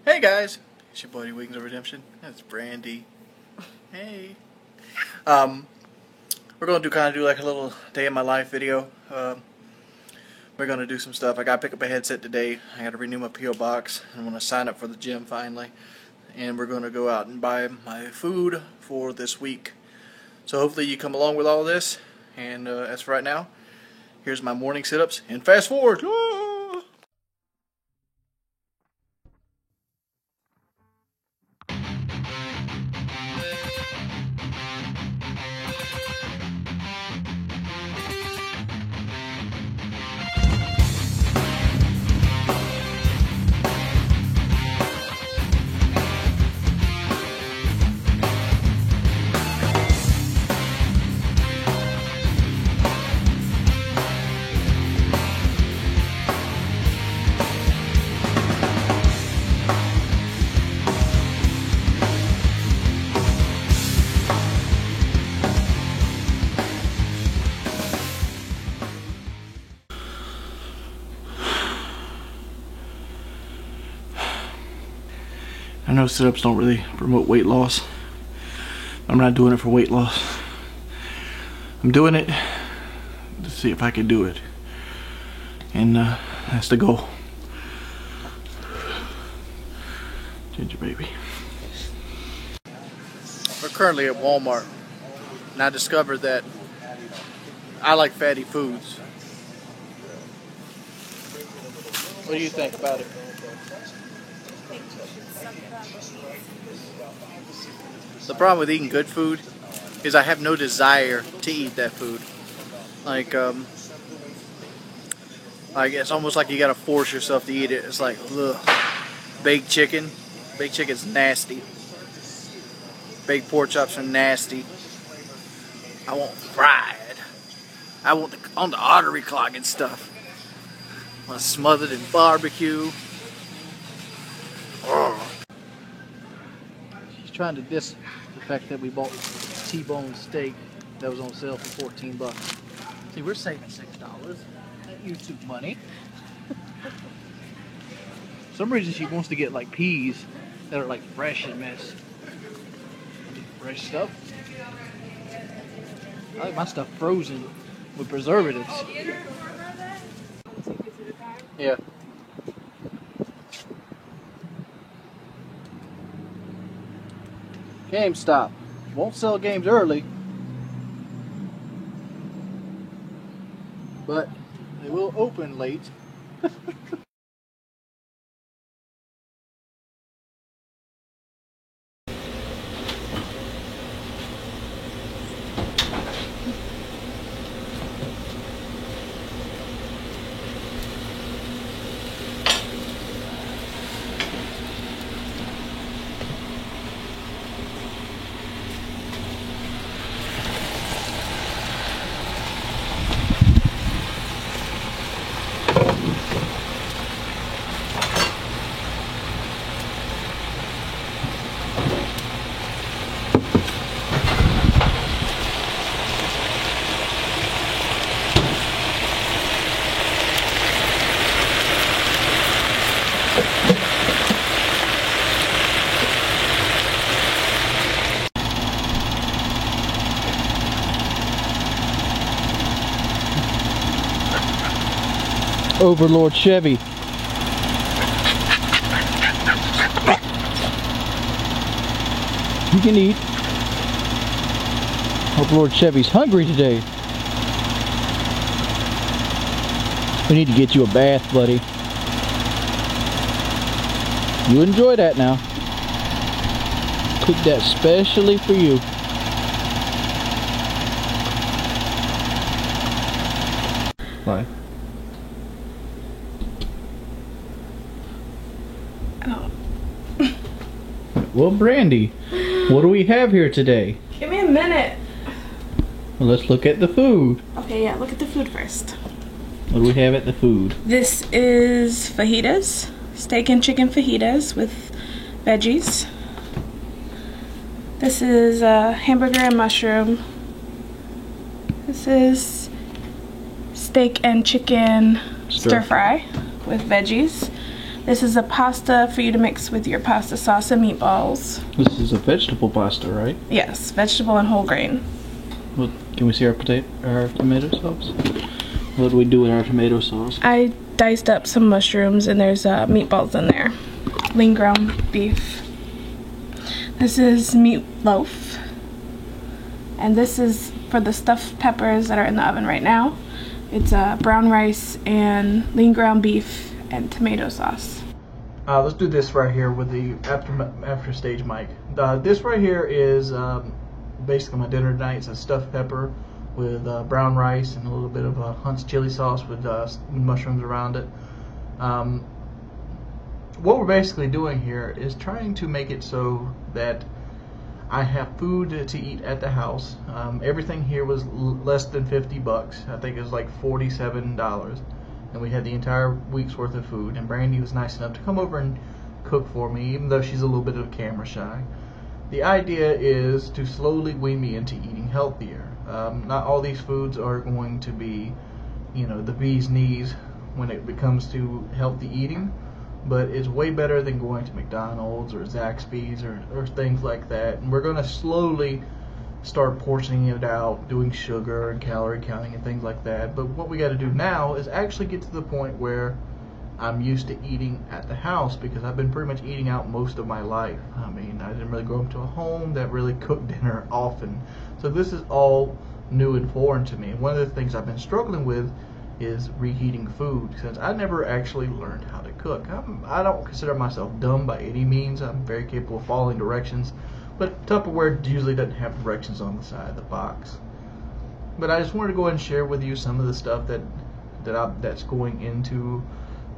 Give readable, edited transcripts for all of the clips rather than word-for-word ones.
Hey guys, it's your buddy Wings of Redemption. That's Brandy. Hey. We're gonna do like a little day in my life video. We're gonna do some stuff. I gotta pick up a headset today. I gotta renew my PO box. I'm gonna sign up for the gym finally, and we're gonna go out and buy my food for this week. So hopefully you come along with all this. And as for right now, here's my morning sit-ups and fast forward. Ah! I know sit-ups don't really promote weight loss. I'm not doing it for weight loss. I'm doing it to see if I can do it. And that's the goal. Ginger baby. We're currently at Walmart, and I discovered that I like fatty foods. What do you think about it? The problem with eating good food is I have no desire to eat that food. Like it's almost like you gotta force yourself to eat it. It's like, ugh. Baked chicken. Baked chicken's nasty. Baked pork chops are nasty. I want fried. I want on the artery clogging stuff. I want smothered in barbecue. Ugh. She's trying to diss the fact that we bought T-bone steak that was on sale for $14. See, we're saving $6. That YouTube money. For some reason she wants to get like peas that are like fresh and mess. Fresh stuff. I like my stuff frozen with preservatives. Yeah. GameStop won't sell games early, but they will open late. Overlord Chevy. You can eat. Overlord Chevy's hungry today. We need to get you a bath, buddy. You enjoy that now. Cook that specially for you. Bye. Well, Brandy, what do we have here today? Give me a minute. Well, let's look at the food. Okay, yeah, look at the food first. What do we have at the food? This is fajitas, steak and chicken fajitas with veggies. This is hamburger and mushroom. This is steak and chicken stir fry with veggies. This is a pasta for you to mix with your pasta sauce and meatballs. This is a vegetable pasta, right? Yes, vegetable and whole grain. Well, can we see our tomato sauce? What do we do with our tomato sauce? I diced up some mushrooms and there's meatballs in there. Lean ground beef. This is meatloaf. And this is for the stuffed peppers that are in the oven right now. It's brown rice and lean ground beef and tomato sauce. Let's do this right here with the after stage mic. This right here is basically my dinner tonight. It's a stuffed pepper with brown rice and a little bit of Hunt's chili sauce with mushrooms around it. What we're basically doing here is trying to make it so that I have food to eat at the house. Everything here was less than $50. I think it was like $47, and we had the entire week's worth of food. And Brandy was nice enough to come over and cook for me, even though she's a little bit of camera shy. The idea is to slowly wean me into eating healthier. Not all these foods are going to be, you know, the bee's knees when it comes to healthy eating, but it's way better than going to McDonald's or Zaxby's or things like that. And we're going to slowly start portioning it out, doing sugar and calorie counting and things like that. But what we got to do now is actually get to the point where I'm used to eating at the house, because I've been pretty much eating out most of my life. I mean, I didn't really grow up to a home that really cooked dinner often. So this is all new and foreign to me. And one of the things I've been struggling with is reheating food, since I never actually learned how to cook. I don't consider myself dumb by any means. I'm very capable of following directions, but Tupperware usually doesn't have directions on the side of the box. But I just wanted to go ahead and share with you some of the stuff that's going into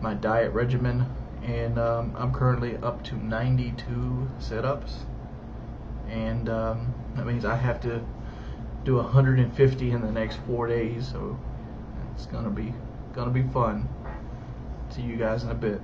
my diet regimen, and I'm currently up to 92 setups, and that means I have to do 150 in the next 4 days, so it's gonna be fun. See you guys in a bit.